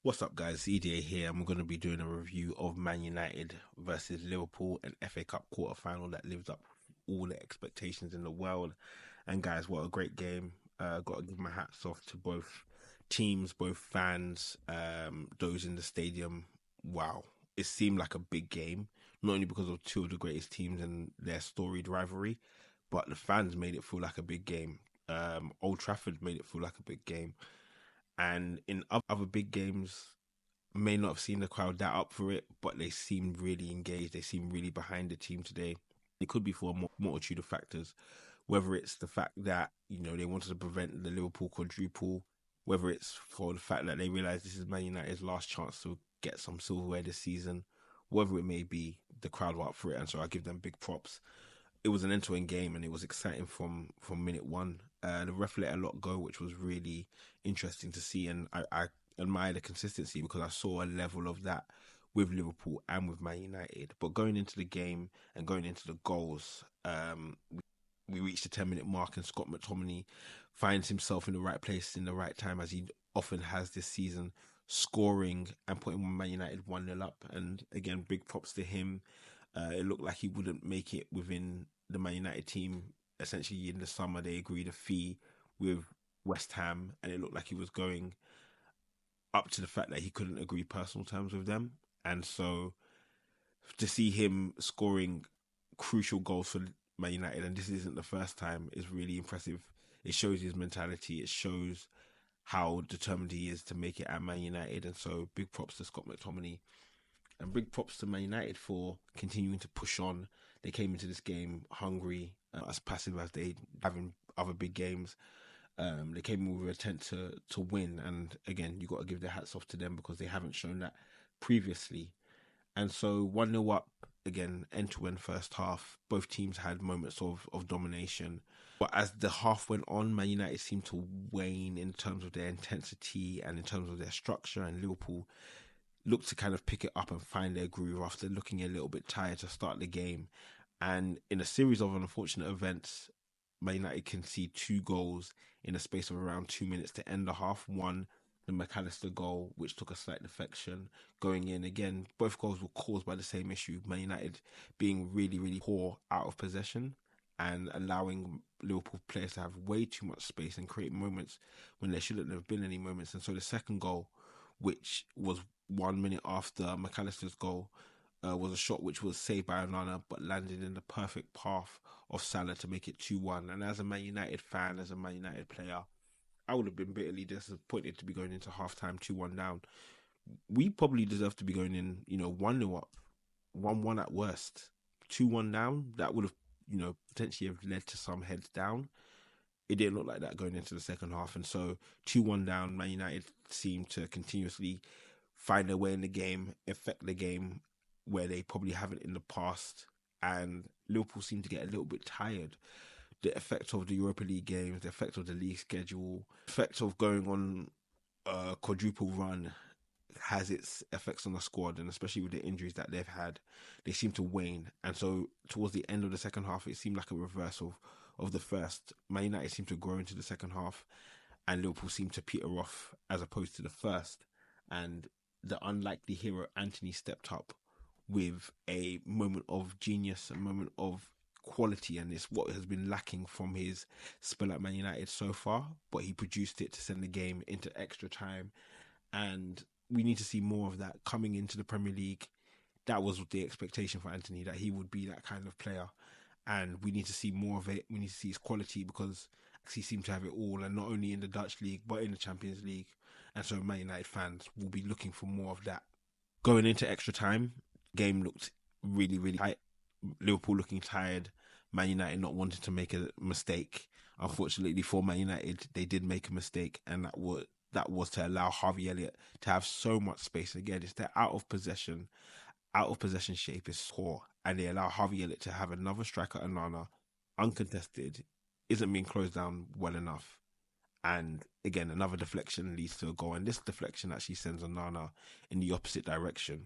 What's up, guys? EDA here. I'm going to be doing a review of Man United versus Liverpool, an FA Cup quarter-final that lived up to all the expectations in the world. And guys, what a great game! Got to give my hats off to both teams, both fans, those in the stadium. Wow, it seemed like a big game, not only because of two of the greatest teams and their storied rivalry, but the fans made it feel like a big game. Old Trafford made it feel like a big game. And in other big games, may not have seen the crowd that up for it, but they seemed really engaged. They seemed really behind the team today. It could be for a multitude of factors, whether it's the fact that they wanted to prevent the Liverpool quadruple, whether it's for the fact that they realised this is Man United's last chance to get some silverware this season, whatever it may be, the crowd were up for it, and so I give them big props. It was an end-to-end game, and it was exciting from minute one. The ref let a lot go, which was really interesting to see, and I admire the consistency because I saw a level of that with Liverpool and with Man United. But going into the game and going into the goals, we reached the 10-minute mark, and Scott McTominay finds himself in the right place in the right time, as he often has this season, scoring and putting Man United 1-0 up. And again, big props to him. It looked like he wouldn't make it within the Man United team. Essentially, in the summer, they agreed a fee with West Ham, and it looked like he was going up to the fact that he couldn't agree personal terms with them. And so to see him scoring crucial goals for Man United, and this isn't the first time, is really impressive. It shows his mentality. It shows how determined he is to make it at Man United. And so big props to Scott McTominay. And big props to Man United for continuing to push on. They came into this game hungry, as passive as they have in other big games. They came in with an intent to win. And again, you got to give their hats off to them because they haven't shown that previously. And so 1-0 up, again, end-to-end first half. Both teams had moments of domination. But as the half went on, Man United seemed to wane in terms of their intensity and in terms of their structure. And Liverpool looked to kind of pick it up and find their groove after looking a little bit tired to start the game. And in a series of unfortunate events, Man United concede two goals in a space of around 2 minutes to end the half. One, the McAllister goal, which took a slight deflection going in. Again, both goals were caused by the same issue. Man United being really, really poor out of possession and allowing Liverpool players to have way too much space and create moments when there shouldn't have been any moments. And so the second goal, which was 1 minute after McAllister's goal, was a shot which was saved by Onana but landed in the perfect path of Salah to make it 2-1. And as a Man United fan, as a Man United player, I would have been bitterly disappointed to be going into half-time 2-1 down. We probably deserve to be going in, 1-0 up, 1-1 at worst. 2-1 down, that would have, potentially have led to some heads down. It didn't look like that going into the second half. And so 2-1 down, Man United seemed to continuously find their way in the game, affect the game where they probably haven't in the past. And Liverpool seemed to get a little bit tired. The effect of the Europa League games, the effect of the league schedule, the effect of going on a quadruple run has its effects on the squad, and especially with the injuries that they've had, they seem to wane. And so towards the end of the second half, it seemed like a reverse of the first. Man United seemed to grow into the second half, and Liverpool seemed to peter off as opposed to the first. And the unlikely hero Anthony stepped up with a moment of genius, a moment of quality, and it's what has been lacking from his spell at Man United so far. But he produced it to send the game into extra time, and we need to see more of that coming into the Premier League. That was the expectation for Anthony, that he would be that kind of player, and we need to see more of it. We need to see his quality because he seemed to have it all, and not only in the Dutch league but in the Champions League. And so Man United fans will be looking for more of that. Going into extra time, game looked really, really tight. Liverpool looking tired, Man United not wanting to make a mistake. Unfortunately for Man United, they did make a mistake, and that was to allow Harvey Elliott to have so much space. Again, it's their out of possession shape is poor, and they allow Harvey Elliott to have another striker, Onana, uncontested, isn't being closed down well enough. And again, another deflection leads to a goal, and this deflection actually sends Onana in the opposite direction.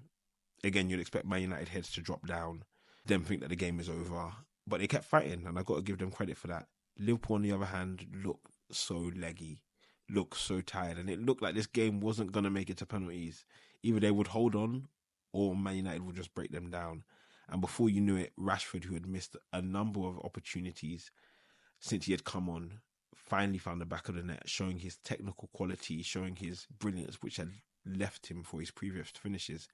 Again, you'd expect Man United heads to drop down, then think that the game is over. But they kept fighting, and I've got to give them credit for that. Liverpool, on the other hand, looked so leggy, looked so tired, and it looked like this game wasn't going to make it to penalties. Either they would hold on, or Man United would just break them down. And before you knew it, Rashford, who had missed a number of opportunities since he had come on, finally found the back of the net, showing his technical quality, showing his brilliance, which had left him for his previous finishes.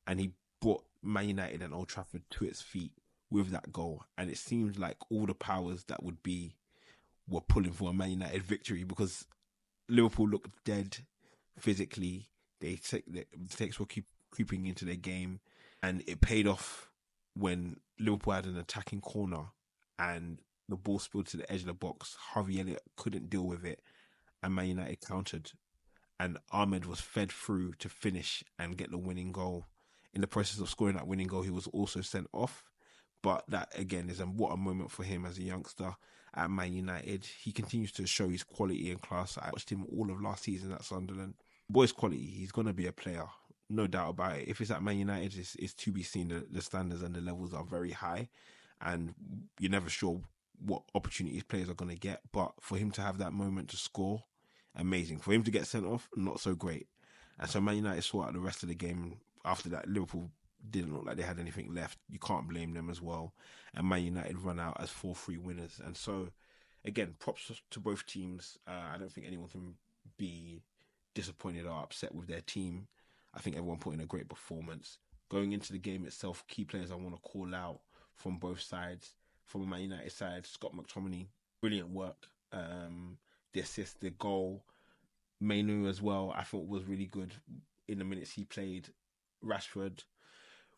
And he brought Man United and Old Trafford to its feet with that goal. And it seemed like all the powers that would be were pulling for a Man United victory, because Liverpool looked dead physically. The takes were creeping into their game, and it paid off when Liverpool had an attacking corner and the ball spilled to the edge of the box. Harvey Elliott couldn't deal with it, and Man United countered, and Ahmed was fed through to finish and get the winning goal. In the process of scoring that winning goal, he was also sent off. But that again is what a moment for him as a youngster at Man United. He continues to show his quality and class. I watched him all of last season at Sunderland. Boy's quality. He's going to be a player, no doubt about it. If it's at Man United, it's to be seen. The standards and the levels are very high, and you're never sure what opportunities players are going to get. But for him to have that moment to score, amazing. For him to get sent off, not so great. And so Man United saw out the rest of the game. After that, Liverpool didn't look like they had anything left. You can't blame them as well. And Man United run out as 4-3 winners. And so, again, props to both teams. I don't think anyone can be disappointed or upset with their team. I think everyone put in a great performance. Going into the game itself, key players I want to call out from both sides. From the Man United side, Scott McTominay, brilliant work. The assist, the goal. Mainu as well, I thought was really good in the minutes he played. Rashford,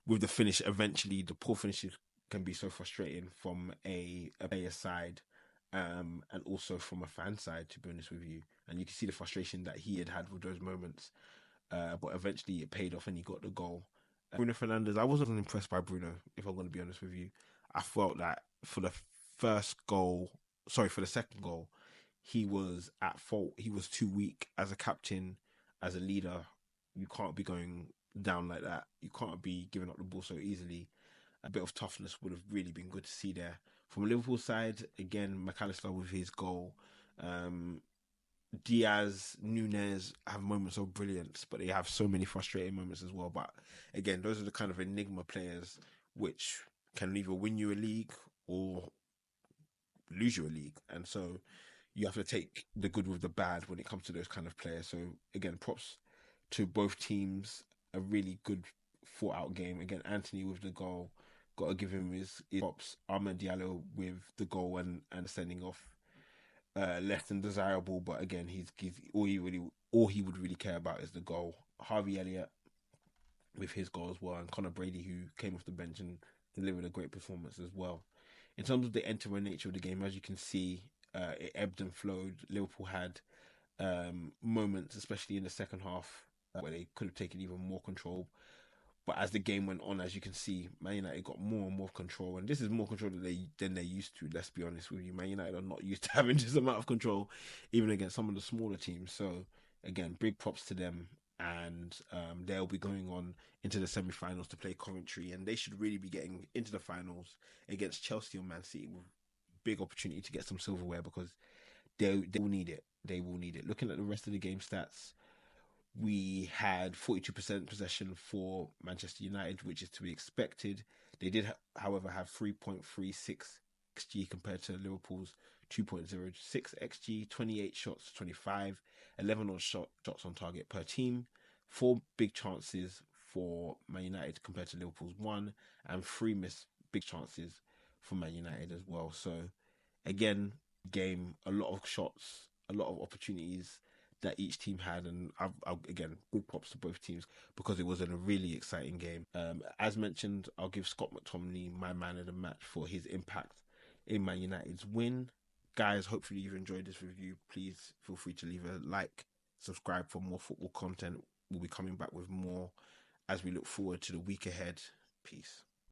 with the finish, eventually the poor finishes can be so frustrating from a player side, and also from a fan side, to be honest with you. And you can see the frustration that he had with those moments. But eventually it paid off and he got the goal. Bruno Fernandes, I wasn't impressed by Bruno, if I'm going to be honest with you. I felt that for the second goal, he was at fault. He was too weak as a captain, as a leader. You can't be going down like that. You can't be giving up the ball so easily. A bit of toughness would have really been good to see there. From Liverpool side, again, McAllister with his goal. Diaz, Nunez have moments of brilliance, but they have so many frustrating moments as well. But again, those are the kind of enigma players which can either win you a league or lose you a league. And so you have to take the good with the bad when it comes to those kind of players. So again, props to both teams. A really good fought out game. Again, Anthony with the goal. Got to give him his props. Ahmed Diallo with the goal and sending off. Less than desirable, but again, he's all he would really care about is the goal. Harvey Elliott with his goal as well, and Conor Brady, who came off the bench and delivered a great performance as well. In terms of the end-to-end nature of the game, as you can see, it ebbed and flowed. Liverpool had moments, especially in the second half, where they could have taken even more control. But as the game went on, as you can see, Man United got more and more control, and this is more control than they're used to. Let's be honest with you, Man United are not used to having this amount of control, even against some of the smaller teams. So again, big props to them, and they'll be going on into the semi-finals to play Coventry, and they should really be getting into the finals against Chelsea or Man City with big opportunity to get some silverware, because they will need it. They will need it. Looking at the rest of the game stats, we had 42% possession for Manchester United, which is to be expected. They did, however, have 3.36 XG compared to Liverpool's 2.06 XG, 28 shots to 25, 11 shots on target per team, 4 big chances for Man United compared to Liverpool's 1, and 3 missed big chances for Man United as well. So, again, game, a lot of shots, a lot of opportunities that each team had, and again, big props to both teams because it was a really exciting game. As mentioned, I'll give Scott McTominay my man of the match for his impact in Man United's win. Guys, hopefully you've enjoyed this review. Please feel free to leave a like, subscribe for more football content. We'll be coming back with more as we look forward to the week ahead. Peace.